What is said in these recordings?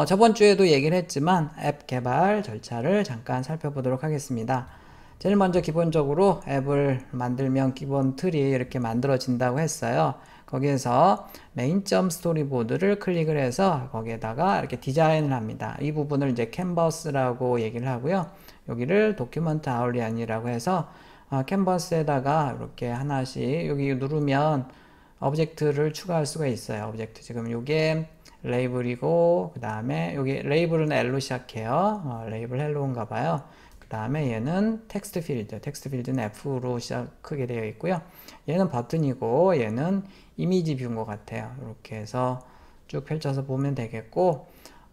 저번 주에도 얘기를 했지만 앱 개발 절차를 잠깐 살펴보도록 하겠습니다. 제일 먼저 기본적으로 앱을 만들면 기본 틀이 이렇게 만들어진다고 했어요. 거기에서 메인.점 스토리보드를 클릭을 해서 거기에다가 이렇게 디자인을 합니다. 이 부분을 이제 캔버스라고 얘기를 하고요. 여기를 도큐먼트 아울리안이라고 해서 캔버스에다가 이렇게 하나씩 여기 누르면 오브젝트를 추가할 수가 있어요. 오브젝트 지금 요게 레이블이고 그 다음에 여기 레이블은 L로 시작해요. 레이블 헬로인가 봐요. 그 다음에 얘는 텍스트 필드, 텍스트 필드는 F로 크게 되어 있고요. 얘는 버튼이고 얘는 이미지 뷰인 것 같아요. 이렇게 해서 쭉 펼쳐서 보면 되겠고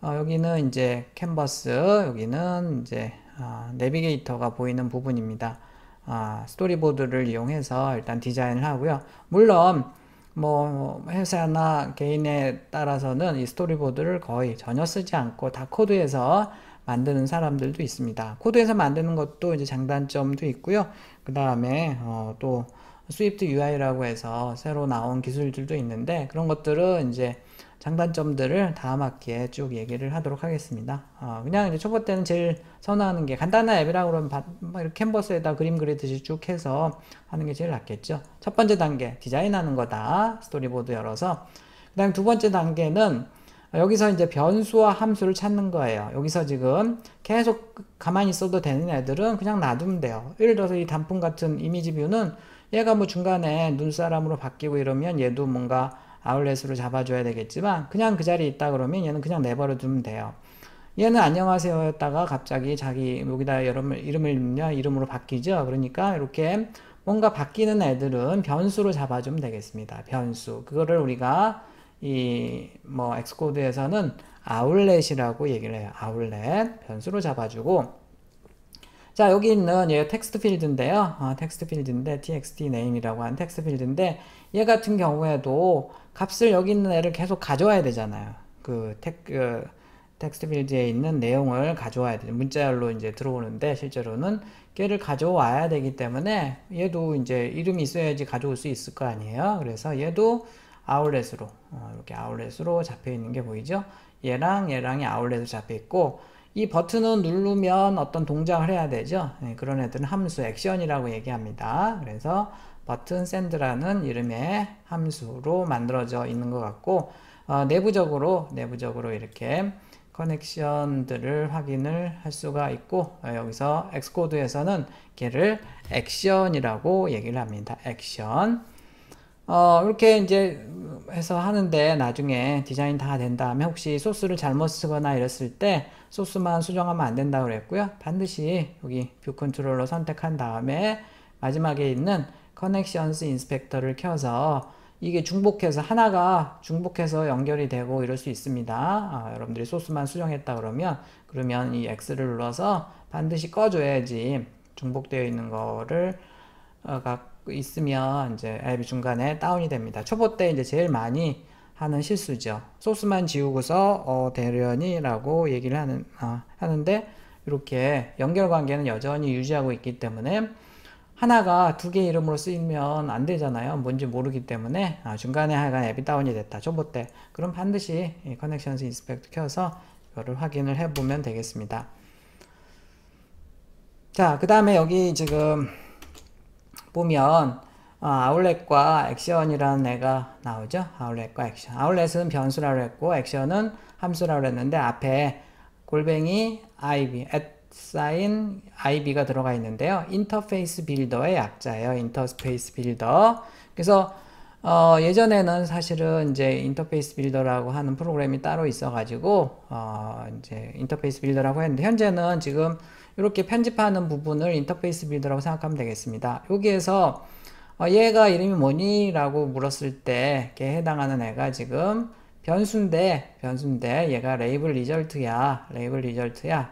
여기는 이제 캔버스, 여기는 이제 내비게이터가 보이는 부분입니다. 스토리보드를 이용해서 일단 디자인을 하고요. 물론 뭐 회사나 개인에 따라서는 이 스토리보드를 거의 전혀 쓰지 않고 다 코드에서 만드는 사람들도 있습니다. 코드에서 만드는 것도 이제 장단점도 있고요. 그 다음에 또 스위프트 UI라고 해서 새로 나온 기술들도 있는데 그런 것들은 이제 장단점들을 다음 학기에 쭉 얘기를 하도록 하겠습니다. 그냥 이제 초보 때는 제일 선호하는 게 간단한 앱이라고 그러면 이렇게 캔버스에다 그림 그리듯이 쭉 해서 하는 게 제일 낫겠죠. 첫 번째 단계 디자인하는 거다. 스토리보드 열어서 그 다음 두 번째 단계는 여기서 이제 변수와 함수를 찾는 거예요. 여기서 지금 계속 가만히 있어도 되는 애들은 그냥 놔두면 돼요. 예를 들어서 이 단품 같은 이미지 뷰는 얘가 뭐 중간에 눈사람으로 바뀌고 이러면 얘도 뭔가 아울렛으로 잡아줘야 되겠지만 그냥 그 자리에 있다 그러면 얘는 그냥 내버려 두면 돼요. 얘는 안녕하세요 였다가 갑자기 자기 여기다 이름을 넣으면 이름으로 바뀌죠. 그러니까 이렇게 뭔가 바뀌는 애들은 변수로 잡아주면 되겠습니다. 변수. 그거를 우리가 이 뭐 엑스코드에서는 아울렛이라고 얘기를 해요. 아울렛. 변수로 잡아주고 자 여기 있는 얘 텍스트 필드인데요. 텍스트 필드인데 txt name이라고 하는 텍스트 필드인데 얘 같은 경우에도 값을 여기 있는 애를 계속 가져와야 되잖아요. 텍스트 필드에 있는 내용을 가져와야 돼요. 문자열로 이제 들어오는데 실제로는 걔를 가져와야 되기 때문에 얘도 이제 이름이 있어야지 가져올 수 있을 거 아니에요. 그래서 얘도 아울렛으로 이렇게 아울렛으로 잡혀 있는 게 보이죠? 얘랑이 아울렛으로 잡혀 있고 이 버튼을 누르면 어떤 동작을 해야 되죠. 그런 애들은 함수 액션이라고 얘기합니다. 그래서 버튼 샌드라는 이름의 함수로 만들어져 있는 것 같고 내부적으로 이렇게 커넥션들을 확인을 할 수가 있고 여기서 엑스코드에서는 걔를 액션이라고 얘기를 합니다. 액션. 이렇게 이제 해서 하는데 나중에 디자인 다 된 다음에 혹시 소스를 잘못 쓰거나 이랬을 때 소스만 수정하면 안 된다고 그랬고요. 반드시 여기 뷰 컨트롤러 선택한 다음에 마지막에 있는 커넥션스 인스펙터를 켜서 이게 중복해서 하나가 중복해서 연결이 되고 이럴 수 있습니다. 여러분들이 소스만 수정했다 그러면 이 X를 눌러서 반드시 꺼줘야지 중복되어 있는 거를 있으면 이제 앱이 중간에 다운이 됩니다. 초보 때 이제 제일 많이 하는 실수죠. 소스만 지우고서 대련이라고 얘기를 하는데 이렇게 연결 관계는 여전히 유지하고 있기 때문에 하나가 두 개 이름으로 쓰이면 안 되잖아요. 뭔지 모르기 때문에 중간에 하여간 앱이 다운이 됐다. 초보 때. 그럼 반드시 커넥션스 인스펙트 켜서 이거를 확인을 해보면 되겠습니다. 자, 그 다음에 여기 지금 보면 아울렛과 액션이라는 애가 나오죠. 아울렛과 액션. 아울렛은 변수라고 했고 액션은 함수라고 했는데 앞에 골뱅이 ib, sign ib가 들어가 있는데요. 인터페이스 빌더의 약자예요. 인터페이스 빌더. 그래서 예전에는 사실은 이제 인터페이스 빌더라고 하는 프로그램이 따로 있어가지고 이제 인터페이스 빌더라고 했는데 현재는 지금 이렇게 편집하는 부분을 인터페이스 빌더라고 생각하면 되겠습니다. 여기에서 얘가 이름이 뭐니? 라고 물었을 때 걔에 해당하는 애가 지금 변수인데 얘가 레이블 리절트야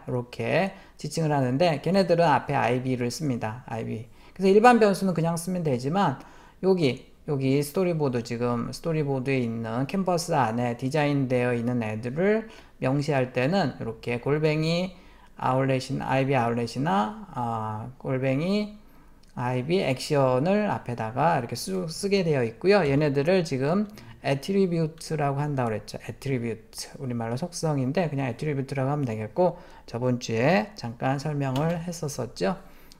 이렇게 지칭을 하는데 걔네들은 앞에 ib를 씁니다. ib. 그래서 일반 변수는 그냥 쓰면 되지만 여기 스토리보드 지금 스토리보드에 있는 캔버스 안에 디자인되어 있는 애들을 명시할 때는 이렇게 골뱅이 ib아울렛이나 골뱅이 ib 액션을 앞에다가 이렇게 쓰게 되어 있고요. 얘네들을 지금 attribute라고 한다고 그랬죠. attribute. 우리말로 속성인데 그냥 attribute라고 하면 되겠고, 저번 주에 잠깐 설명을 했었었죠.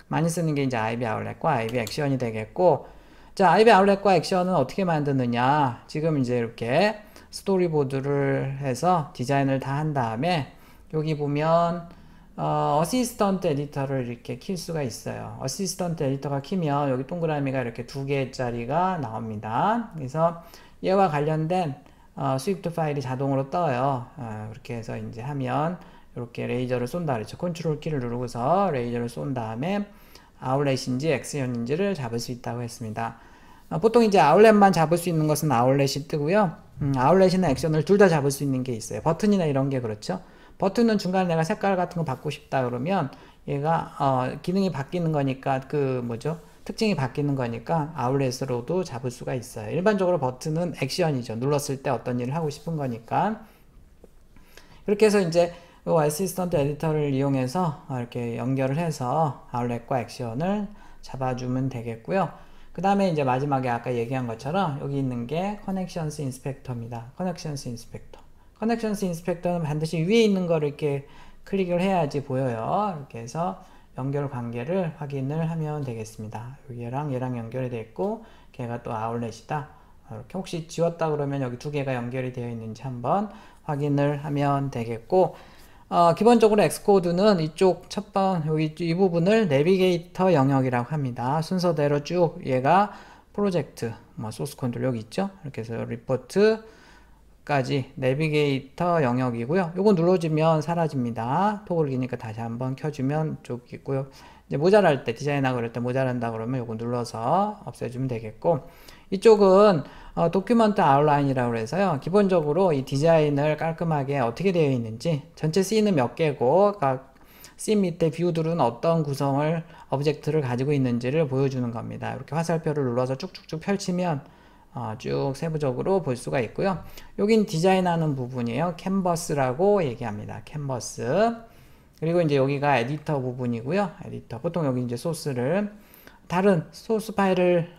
많이 쓰는 게 이제 IB 아울렛과 IB 액션이 되겠고, 자, IB 아울렛과 액션은 어떻게 만드느냐. 지금 이제 이렇게 스토리보드를 해서 디자인을 다 한 다음에 여기 보면 어시스턴트 에디터를 이렇게 킬 수가 있어요. 어시스턴트 에디터가 키면 여기 동그라미가 이렇게 2개짜리가 나옵니다. 그래서 얘와 관련된 스위프트 파일이 자동으로 떠요. 그렇게 해서 이제 하면 이렇게 레이저를 쏜다 그랬죠. 컨트롤 키를 누르고서 레이저를 쏜 다음에 아울렛인지 액션인지를 잡을 수 있다고 했습니다. 보통 이제 아울렛만 잡을 수 있는 것은 아울렛이 뜨고요. 아울렛이나 액션을 둘 다 잡을 수 있는 게 있어요. 버튼이나 이런 게 그렇죠. 버튼은 중간에 내가 색깔 같은 거 바꾸고 싶다 그러면 얘가 기능이 바뀌는 거니까 특징이 바뀌는 거니까 아울렛으로도 잡을 수가 있어요. 일반적으로 버튼은 액션이죠. 눌렀을 때 어떤 일을 하고 싶은 거니까. 그렇게 해서 이제 어시스턴트 에디터를 이용해서 이렇게 연결을 해서 아울렛과 액션을 잡아주면 되겠고요. 그 다음에 이제 마지막에 아까 얘기한 것처럼 여기 있는 게 커넥션스 인스펙터입니다. 커넥션스 인스펙터. 커넥션스 인스펙터는 반드시 위에 있는 거를 이렇게 클릭을 해야지 보여요. 이렇게 해서 연결 관계를 확인을 하면 되겠습니다. 얘랑 연결이 되어 있고 걔가 또 아울렛이다. 이렇게 혹시 지웠다 그러면 여기 두 개가 연결이 되어 있는지 한번 확인을 하면 되겠고, 기본적으로 엑스코드는 이쪽 여기 이 부분을 내비게이터 영역이라고 합니다. 순서대로 쭉 얘가 프로젝트, 소스 컨트롤 여기 있죠. 이렇게 해서 리포트까지 내비게이터 영역이고요. 요거 눌러주면 사라집니다. 토글 기니까 다시 한번 켜주면 쭉 있고요. 이제 모자랄 때, 디자인하고 그럴 때 모자란다 그러면 요거 눌러서 없애주면 되겠고, 이쪽은 도큐먼트 아웃라인이라고 해서요. 기본적으로 이 디자인을 깔끔하게 어떻게 되어 있는지, 전체 씬은 몇 개고 각 씬 밑에 뷰들은 어떤 구성을 오브젝트를 가지고 있는지를 보여주는 겁니다. 이렇게 화살표를 눌러서 쭉쭉쭉 펼치면 쭉 세부적으로 볼 수가 있고요. 여긴 디자인하는 부분이에요. 캔버스라고 얘기합니다. 캔버스. 그리고 이제 여기가 에디터 부분이고요. 에디터. 보통 여기 이제 다른 소스 파일을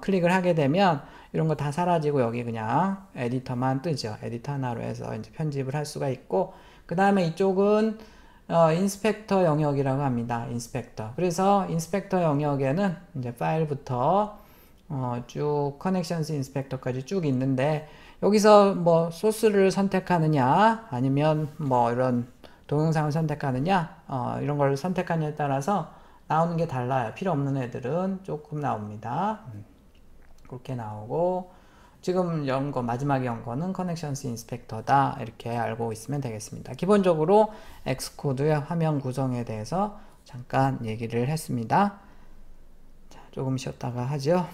클릭을 하게 되면 이런 거 다 사라지고 여기 그냥 에디터만 뜨죠. 에디터 하나로 해서 이제 편집을 할 수가 있고, 그 다음에 이쪽은 인스펙터 영역이라고 합니다. 인스펙터. 그래서 인스펙터 영역에는 이제 파일부터 쭉 커넥션스 인스펙터까지 쭉 있는데, 여기서 소스를 선택하느냐 아니면 이런 동영상을 선택하느냐 이런 걸 선택하느냐에 따라서 나오는 게 달라요. 필요 없는 애들은 조금 나옵니다. 그렇게 나오고, 지금 마지막에 연 거는 커넥션스 인스펙터다. 이렇게 알고 있으면 되겠습니다. 기본적으로 엑스코드의 화면 구성에 대해서 잠깐 얘기를 했습니다. 자, 조금 쉬었다가 하죠.